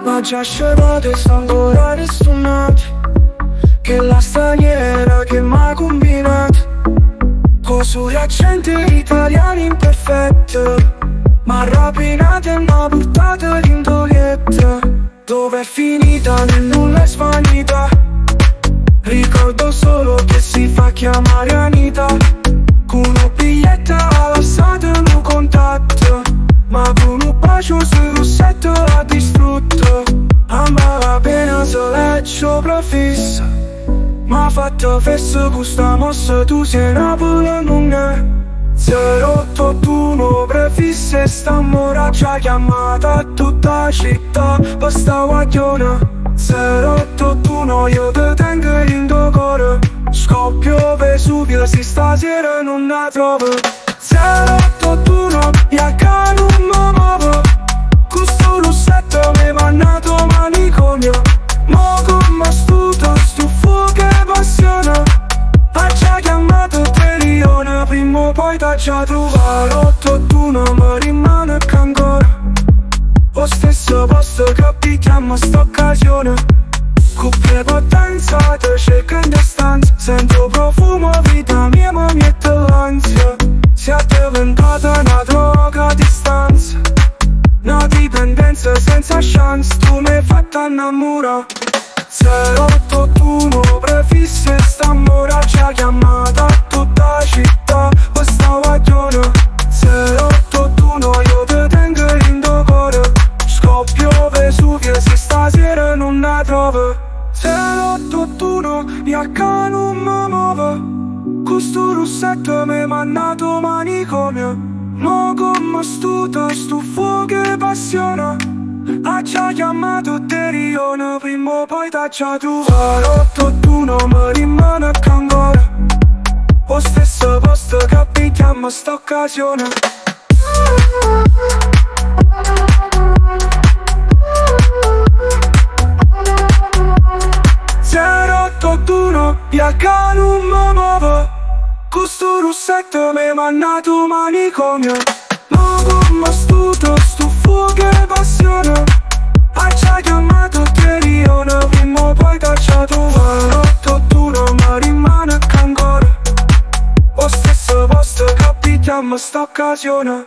Ma già scemate sta ancora ristunate, che la straniera che m'ha combinato con suoi accenti italiani imperfetti, m'ha rapinata e m'ha portata in toglietta. Dove è finita nel nulla è svanita, ricordo solo che si fa chiamare Anita, con un biglietto alla strada un contatto, ma con un bacio sul rossetto l'ha distrutto. A malapena se l'ho profissa, m'ha fatto fesso con sta mossa, tu sei Napoli non è 0881 prefisse, sta moraccia chiamata a tutta la città per sta guagliona. 0881 io te tengo in tuo cuore, scoppio Vesuvio se stasera non la trovo. 0881 mia cara non mi muovo, con sto rossetto mi va nato manicomio. Mo come stuto sto fuoco che passione, faccia chiamato Terione, prima o poi t'accia trovato. 881 mi rimane che ancora lo stesso posto che picchiamo sta occasione, con prepotenza te cerco in distanza, sento profumo vita mia ma mi mette l'ansia. Sia diventata una droga a distanza, una dipendenza senza chance, tu mi hai fatta innamorare. 0881 prefisse, sta moraccia chiamata a tutta la città per sta guagliona. 0881 io te tengo in tuo cuore, scoppio Vesuvio se stasera non la trovo. 0881 mia cara non mi muovo, con sto rossetto mi ha mandato manicomio. Mo come stuto sto fuoco che passione, accia chiamato Terione, prima o poi t'accia trovato. 0881 mi rimane che ancora lo stesso posto che picchiamo sta occasione. 0881 mia cara non mi muovo, con sto rossetto mi ha mandato manicomio. Ma come stuto sto fuoco che passione, accia chiamato Terione, prima o poi t'accia trovato. 0881 mi rimane che ancora lo stesso posto che picchiamo sta occasione.